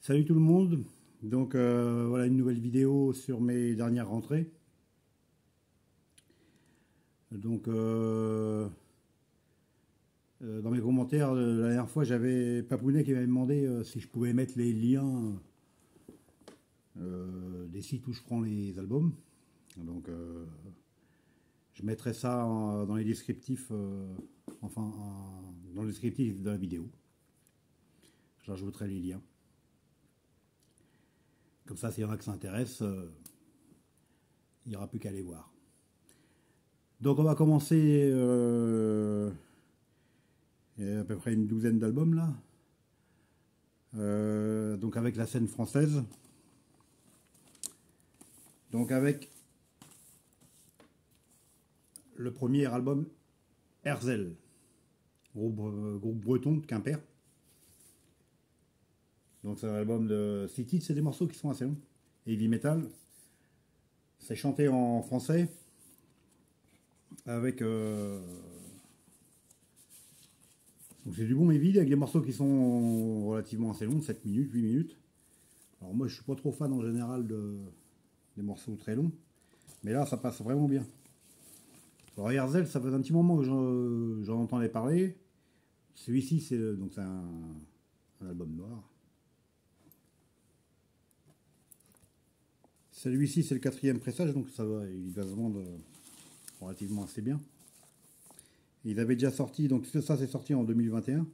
Salut tout le monde, donc voilà une nouvelle vidéo sur mes dernières rentrées. Donc dans mes commentaires, la dernière fois j'avais Papounet qui m'avait demandé si je pouvais mettre les liens des sites où je prends les albums. Donc je mettrai ça dans les descriptifs, dans le descriptif de la vidéo. J'ajouterai les liens. Comme ça, s'il y en a qui s'intéressent, il n'y aura plus qu'à les voir. Donc on va commencer, il y a à peu près une douzaine d'albums là. Donc avec la scène française. Donc avec le premier album Herzl, groupe breton de Quimper. Donc c'est un album de 6 titres, c'est des morceaux qui sont assez longs. Heavy metal. C'est chanté en français. Avec donc c'est du bon heavy avec des morceaux qui sont relativement assez longs, 7 minutes, 8 minutes. Alors moi je suis pas trop fan en général des morceaux très longs. Mais là ça passe vraiment bien. Alors Herzl, ça fait un petit moment que j'en entendais parler. Celui-ci c'est un album noir. Celui-ci c'est le 4e pressage, donc ça va, il va se vendre relativement assez bien. Ils avaient déjà sorti, donc ça c'est sorti en 2021.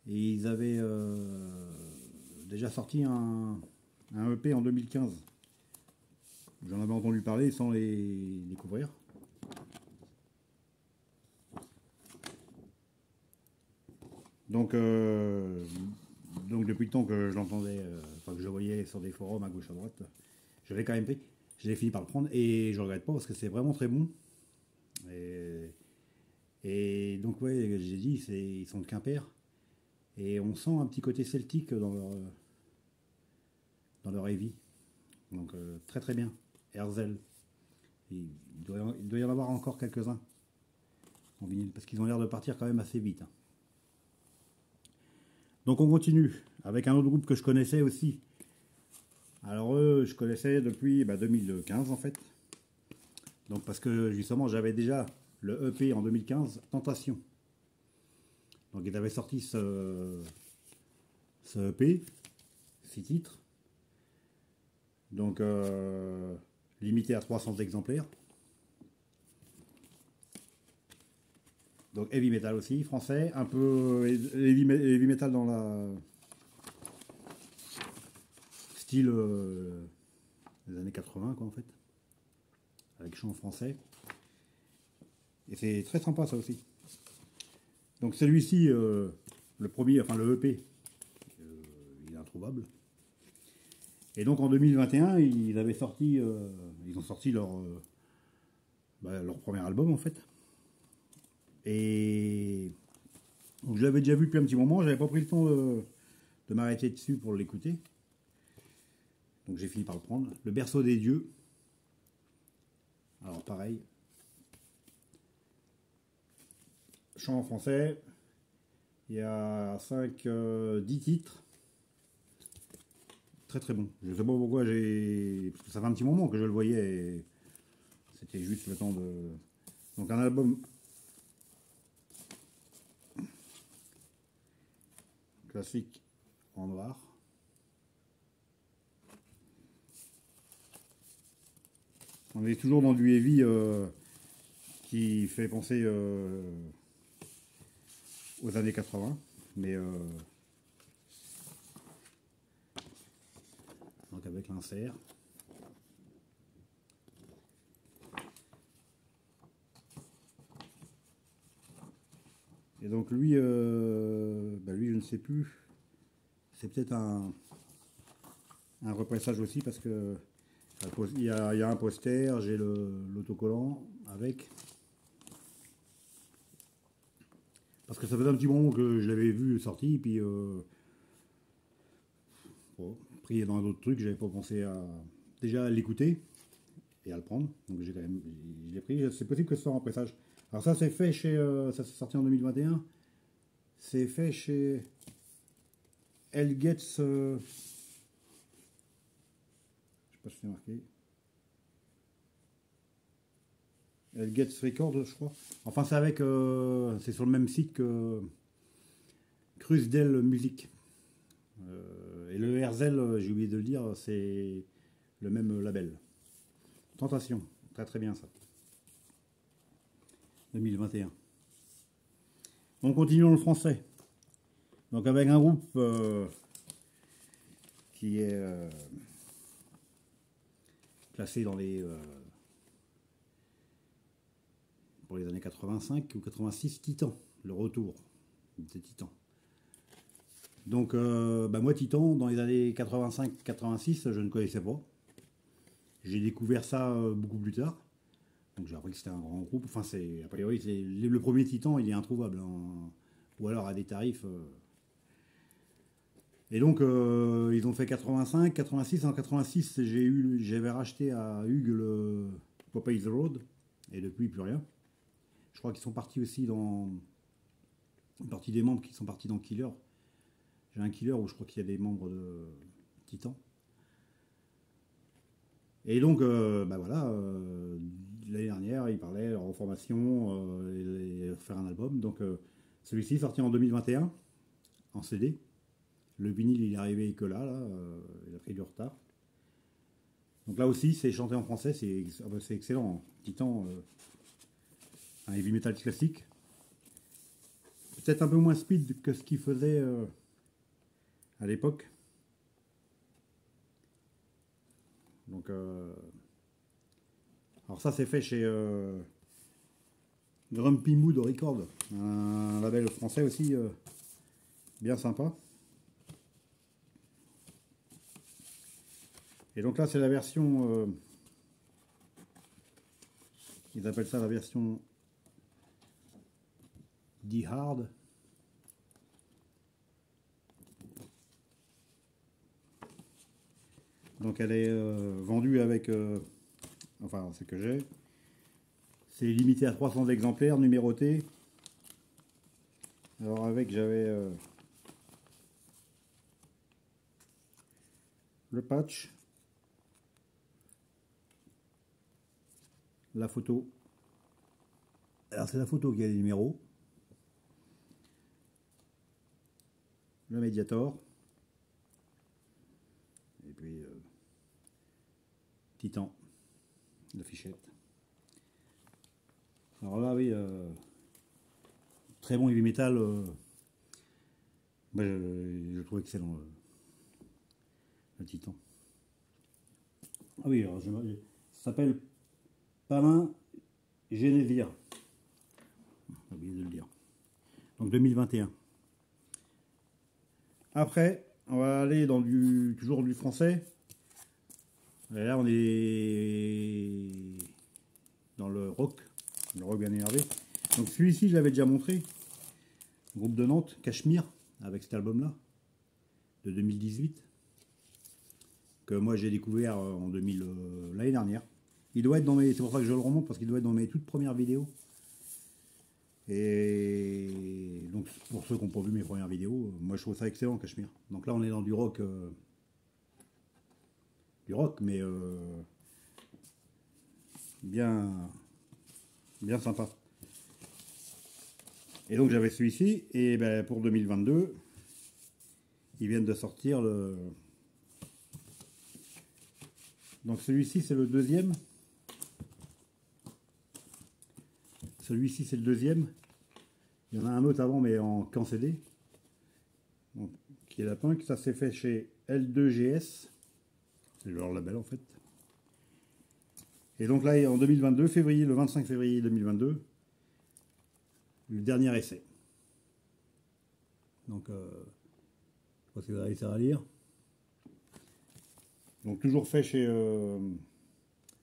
Et ils avaient déjà sorti un EP en 2015. J'en avais entendu parler sans les découvrir. Donc depuis le temps que je l'entendais, que je le voyais sur des forums à gauche à droite, je l'ai quand même pris. J'ai fini par le prendre et je regrette pas parce que c'est vraiment très bon. Et donc ouais, j'ai dit, ils sont de Quimper. Et on sent un petit côté celtique dans leur heavy. Donc très très bien. Herzl. Il doit y en avoir encore quelques-uns en vinyle parce qu'ils ont l'air de partir quand même assez vite. Donc on continue avec un autre groupe que je connaissais aussi. Alors eux, je connaissais depuis 2015 en fait. Donc parce que justement j'avais déjà le EP en 2015, Tentation. Donc ils avaient sorti ce EP, 6 titres. Donc limité à 300 exemplaires. Donc heavy metal aussi, français, un peu heavy metal dans la style des années 80 quoi en fait, avec chant français. Et c'est très sympa ça aussi. Donc celui-ci, le premier, enfin le EP, il est introuvable. Et donc en 2021, ils ont sorti leur premier album en fait. Et donc je l'avais déjà vu depuis un petit moment, j'avais pas pris le temps de m'arrêter dessus pour l'écouter. Donc j'ai fini par le prendre. Le berceau des dieux. Alors pareil. Chant en français. Il y a 10 titres. Très très bon. Je sais pas pourquoi parce que ça fait un petit moment que je le voyais et c'était juste le temps de. Donc un album classique en noir. On est toujours dans du heavy qui fait penser aux années 80, mais donc avec l'insert. Et donc lui, lui je ne sais plus. C'est peut-être un repressage aussi parce que il y a un poster, j'ai l'autocollant avec. Parce que ça faisait un petit moment que je l'avais vu sorti, puis pris dans d'autres trucs, j'avais pas pensé à déjà l'écouter et à le prendre. Donc je l'ai pris. C'est possible que ce soit un pressage. Alors ça c'est fait chez, ça s'est sorti en 2021. C'est fait chez Elgetz, je sais pas si c'est marqué. Elgetz Records, je crois. Enfin, c'est avec, c'est sur le même site que Crusdel Music. Et le Herzl, j'ai oublié de le dire, c'est le même label. Tentation, très très bien ça. 2021. On continue dans le français. Donc avec un groupe qui est classé dans les pour les années 85 ou 86, Titan, le retour de Titan. Donc moi Titan dans les années 85-86 je ne connaissais pas. J'ai découvert ça beaucoup plus tard. Donc j'ai appris que c'était un grand groupe. Enfin c'est a priori le premier Titan il est introuvable hein. Ou alors à des tarifs. Et donc ils ont fait 85, 86. En 86 j'avais racheté à Hugues le Popeyes Road et depuis plus rien. Je crois qu'ils sont partis aussi dans une partie des membres qui sont partis dans Killer. J'ai un Killer où je crois qu'il y a des membres de Titan. Et donc, voilà, l'année dernière, ils parlaient de leur reformation et faire un album. Donc, celui-ci est sorti en 2021, en CD. Le vinyle, il est arrivé que là il a pris du retard. Donc là aussi, c'est chanté en français, c'est excellent. Titan, un heavy metal classique. Peut-être un peu moins speed que ce qu'il faisait à l'époque. Donc, alors ça c'est fait chez Grumpy Mood Record, un label français aussi bien sympa. Et donc là c'est la version, ils appellent ça la version Die Hard. Donc elle est vendue avec, enfin c'est que j'ai, c'est limité à 300 exemplaires, numérotés. Alors avec j'avais le patch, la photo. Alors c'est la photo qui a les numéros, le Mediator, et puis Titan, la fichette. Alors là, oui, très bon heavy metal. Je le trouve excellent, le Titan. Ah oui, alors, ça s'appelle Palin Genévia. J'ai oublié de le dire. Donc 2021. Après, on va aller dans toujours du français. Et là, on est dans le rock bien énervé. Donc celui-ci, je l'avais déjà montré. Groupe de Nantes, Cachemire, avec cet album-là, de 2018, que moi j'ai découvert en l'année dernière. Il doit être dans mes, c'est pour ça que je le remonte, parce qu'il doit être dans mes toutes premières vidéos. Et donc pour ceux qui n'ont pas vu mes premières vidéos, moi je trouve ça excellent, Cachemire. Donc là, on est dans du rock, mais bien sympa. Et donc j'avais celui-ci, et ben, pour 2022, ils viennent de sortir le... Donc celui-ci c'est le deuxième. Celui-ci c'est le deuxième. Il y en a un autre avant, mais qu'en CD. Donc, qui est la punk. Ça s'est fait chez L2GS. C'est leur label en fait. Et donc là, en 2022, le 25 février 2022, le dernier essai. Donc, je sais pas si vous allez réussir à lire. Donc, toujours fait chez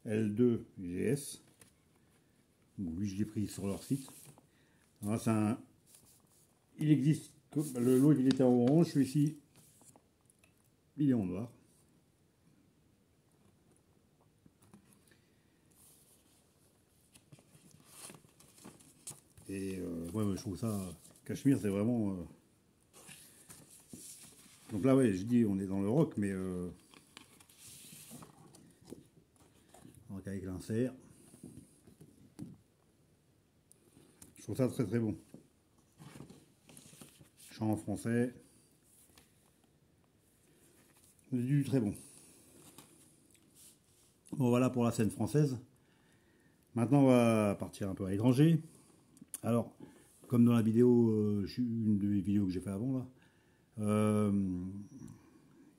L2GS. Bon, lui, je l'ai pris sur leur site. Alors, il existe, le lot, il était en orange, celui-ci, il est en noir. Et ouais, je trouve ça, Cachemire, c'est vraiment Donc là, ouais, je dis, on est dans le rock, mais rock avec l'insert. Je trouve ça très très bon. Chant en français. C'est du très bon. Bon, voilà pour la scène française. Maintenant, on va partir un peu à l'étranger. Alors, comme dans la vidéo, une des vidéos que j'ai fait avant, là,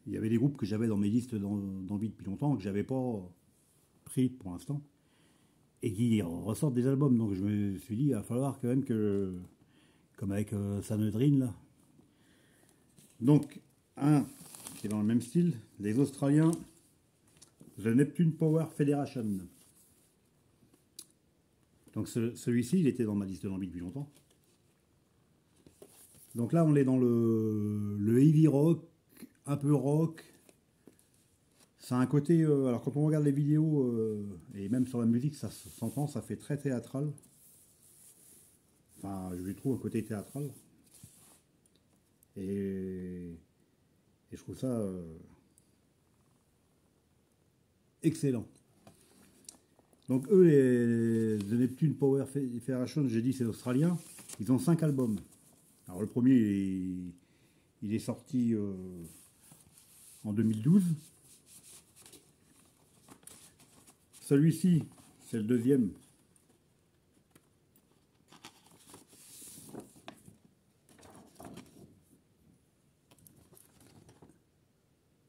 il y avait des groupes que j'avais dans mes listes d'envie depuis longtemps, que j'avais pas pris pour l'instant, et qui ressortent des albums. Donc je me suis dit, il va falloir quand même que, comme avec Sanhedrin, là. Donc, un qui est dans le même style, les Australiens, The Neptune Power Federation. Donc celui-ci, il était dans ma liste d'envie depuis longtemps. Donc là, on est dans le heavy rock, un peu rock. Ça a un côté... alors quand on regarde les vidéos, et même sur la musique, ça s'entend, ça fait très théâtral. Enfin, je lui trouve un côté théâtral. Et je trouve ça excellent. Donc eux, The Neptune Power Federation, j'ai dit c'est australien, ils ont 5 albums. Alors le premier, il est sorti en 2012. Celui-ci, c'est le deuxième.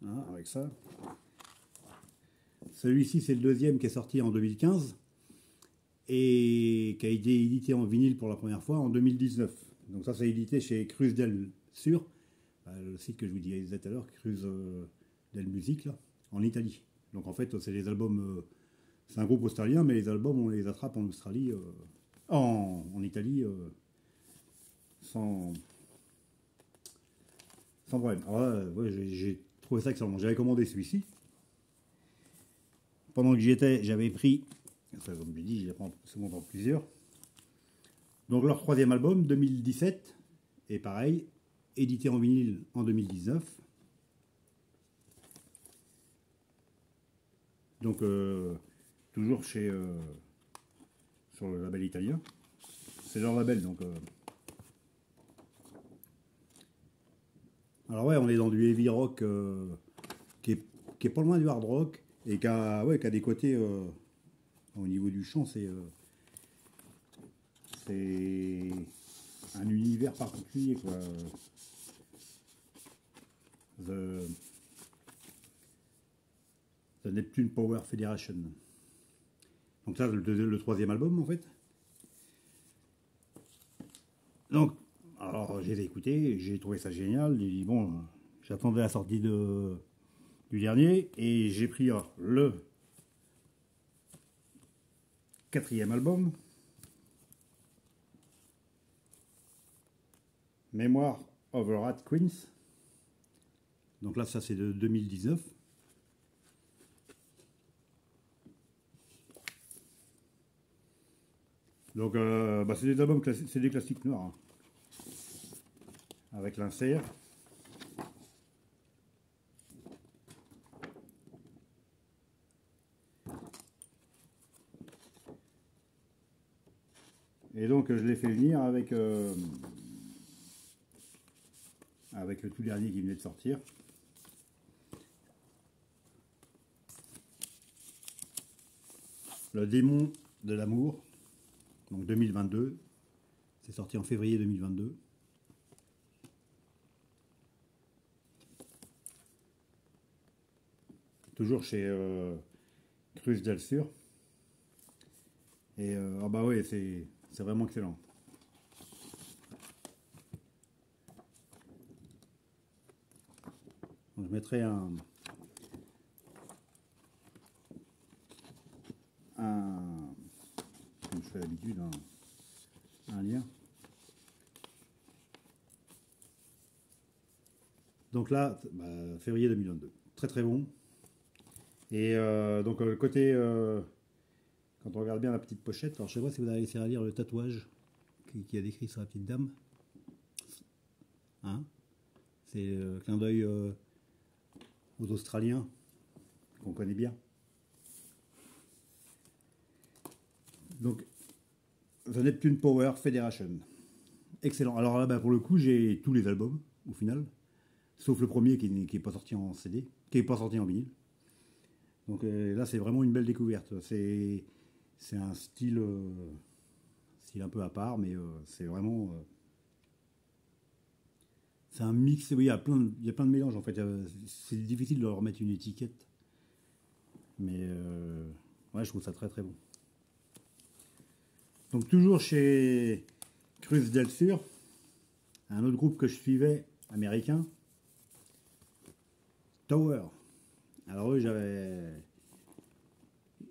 Hein, avec ça. Celui-ci, c'est le deuxième qui est sorti en 2015 et qui a été édité en vinyle pour la première fois en 2019. Donc ça, c'est édité chez Cruz del Sur, le site que je vous disais tout à l'heure, Cruz del Music, là, en Italie. Donc en fait, c'est les albums... c'est un groupe australien, mais les albums, on les attrape en Australie, en Italie, sans problème. Alors là, ouais, j'ai trouvé ça excellent. J'avais commandé celui-ci. Pendant que j'y étais, j'avais pris, ça, comme je dis, j'apprends souvent dans plusieurs. Donc leur troisième album, 2017, et pareil, édité en vinyle en 2019. Donc toujours chez sur le label italien. C'est leur label, donc. Alors ouais, on est dans du heavy rock qui est pas loin du hard rock et qui a des côtés au niveau du chant, c'est un univers particulier, quoi. The Neptune Power Federation. Donc ça, le troisième album, en fait. Donc, alors, j'ai écouté, j'ai trouvé ça génial. J'ai dit, bon, j'attendais la sortie du dernier, et j'ai pris le quatrième album, Memoir of a Rat Queens. Donc là, ça c'est de 2019. Donc c'est des albums classiques, c'est des classiques noirs, hein. Avec l'insert. Et donc je l'ai fait venir avec le tout dernier qui venait de sortir. Le démon de l'amour, donc 2022. C'est sorti en février 2022. Toujours chez Cruz del Sur. Et ah bah ouais, c'est vraiment excellent. Donc, je mettrai comme je fais d'habitude, un lien. Donc là, février 2022. Très très bon. Et donc le côté, quand on regarde bien la petite pochette, alors je sais pas si vous avez réussi à lire le tatouage qui a décrit sur la petite dame. Hein, C'est clin d'œil aux Australiens, qu'on connaît bien. Donc, The Neptune Power Federation. Excellent. Alors là, pour le coup, j'ai tous les albums, au final. Sauf le premier qui n'est pas sorti en CD, qui n'est pas sorti en vinyle. Donc là, c'est vraiment une belle découverte. C'est un style un peu à part, mais c'est vraiment... c'est un mix, oui, il y a plein de mélanges en fait. C'est difficile de leur mettre une étiquette. Mais ouais, je trouve ça très très bon. Donc toujours chez Cruz del Sur, un autre groupe que je suivais, américain, Tower. Alors eux, j'avais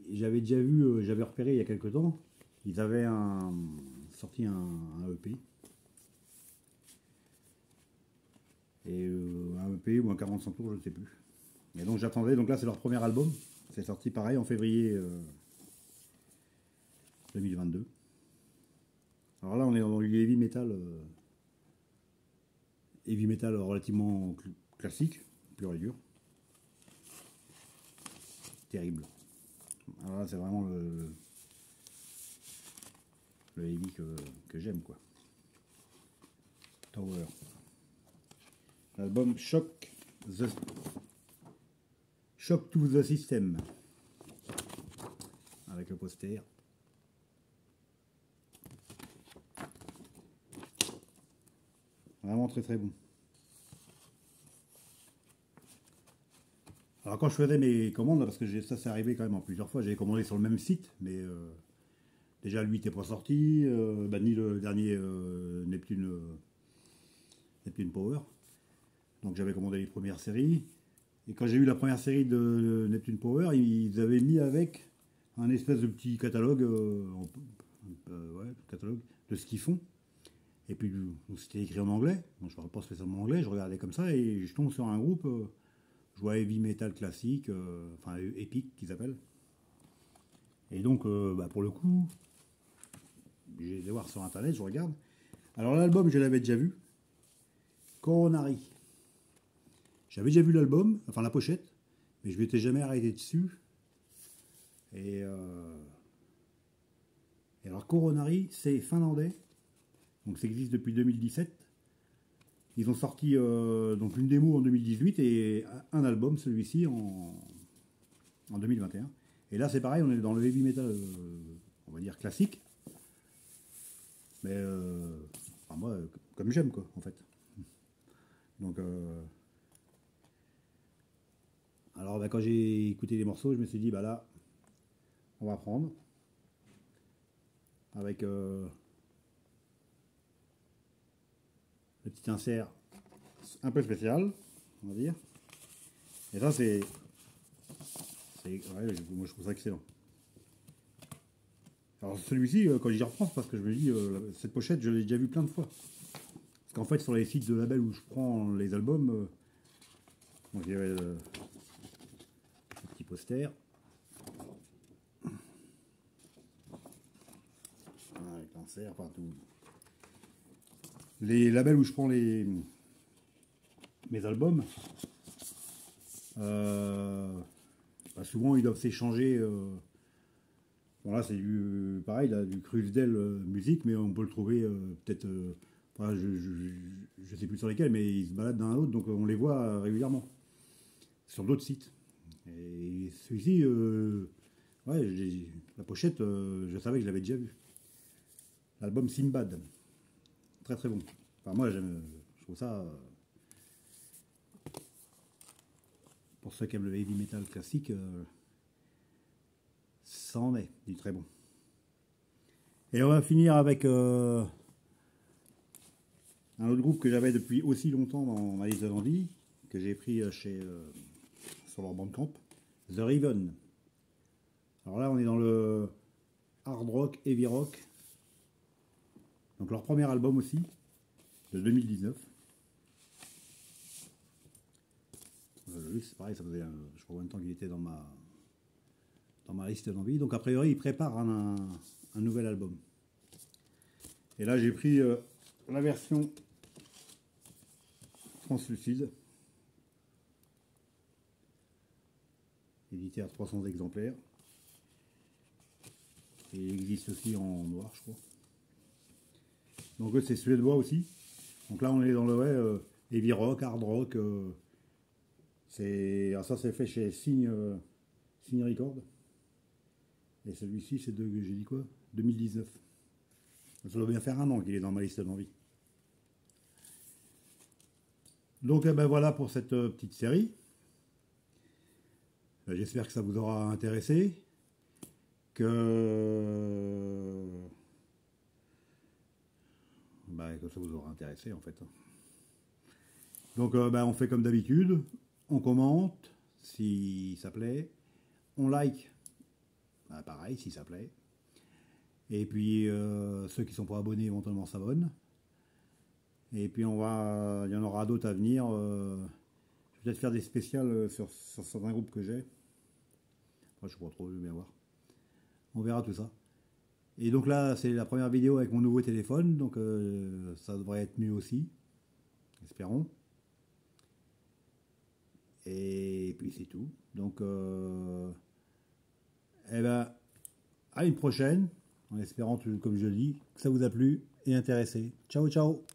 déjà vu, j'avais repéré il y a quelques temps, ils avaient sorti un EP. Et un EP ou un 45 tours, je ne sais plus. Et donc j'attendais, donc là c'est leur premier album. C'est sorti pareil en février 2022. Alors là on est dans du heavy metal relativement classique, pur et dur. Terrible. Alors là c'est vraiment le heavy que j'aime quoi. Tower. L'album Shock to the System. Avec le poster. Vraiment très très bon. Alors quand je faisais mes commandes, parce que ça s'est arrivé quand même en plusieurs fois, j'avais commandé sur le même site, mais déjà lui n'était pas sorti, ni le dernier Neptune Power. Donc j'avais commandé les premières séries. Et quand j'ai eu la première série de Neptune Power, ils avaient mis avec un espèce de petit catalogue, catalogue de ce qu'ils font. Et puis c'était écrit en anglais. Donc je ne parle pas spécialement anglais, je regardais comme ça et je tombe sur un groupe, je vois heavy metal classique, enfin épique qu'ils appellent. Et donc pour le coup, j'ai été voir sur internet, je regarde. Alors l'album, je l'avais déjà vu. Coronary. J'avais déjà vu l'album, enfin la pochette, mais je ne m'étais jamais arrêté dessus. Et alors Coronary, c'est finlandais, donc ça existe depuis 2017. Ils ont sorti donc une démo en 2018 et un album, celui-ci, en 2021. Et là c'est pareil, on est dans le heavy metal, on va dire classique. Mais moi, comme j'aime quoi, en fait. Donc alors quand j'ai écouté les morceaux, je me suis dit là, on va prendre avec le petit insert un peu spécial, on va dire. Et ça ouais, moi je trouve ça excellent. Alors celui-ci, quand j'y reprends, parce que je me dis, cette pochette, je l'ai déjà vu plein de fois. Parce qu'en fait, sur les sites de label où je prends les albums, donc il y avait le petit poster. Avec l'insert, enfin tout. Les labels où je prends mes albums, souvent ils doivent s'échanger. Bon là c'est du pareil, là, du Crusdel musique, mais on peut le trouver peut-être. Je sais plus sur lesquels, mais ils se baladent d'un à l'autre, donc on les voit régulièrement sur d'autres sites. Et celui-ci, ouais, la pochette, je savais que je l'avais déjà vu. L'album Sinbad, très très bon. Enfin moi je trouve ça. Pour ceux qui aiment le heavy metal classique, ça en est du très bon. Et on va finir avec un autre groupe que j'avais depuis aussi longtemps dans ma liste de l'envie, que j'ai pris sur leur Bandcamp, The Raven. Alors là, on est dans le hard rock, heavy rock. Donc leur premier album aussi, de 2019. Lui, c'est pareil, ça faisait, je crois, combien de temps qu'il était dans ma liste d'envie. Donc a priori, il prépare un nouvel album. Et là, j'ai pris la version translucide. Édité à 300 exemplaires. Et il existe aussi en noir, je crois. Donc c'est suédois aussi. Donc là on est dans le heavy rock, hard rock. Alors ça c'est fait chez Signe Record. Et celui-ci c'est de, j'ai dit quoi, 2019. Ça doit bien faire un an qu'il est dans ma liste d'envie. Donc ben voilà pour cette petite série. J'espère que ça vous aura intéressé. Que ça vous aura intéressé en fait. Donc on fait comme d'habitude. On commente si ça plaît. On like. Pareil si ça plaît. Et puis ceux qui ne sont pas abonnés éventuellement s'abonnent. Et puis il y en aura d'autres à venir. Je vais peut-être faire des spéciales sur certains groupes que j'ai. Moi je ne sais pas trop, je vais bien voir. On verra tout ça. Et donc là c'est la première vidéo avec mon nouveau téléphone. Donc ça devrait être mieux aussi. Espérons. Et puis c'est tout. Donc à une prochaine. En espérant, comme je dis, que ça vous a plu et intéressé. Ciao, ciao!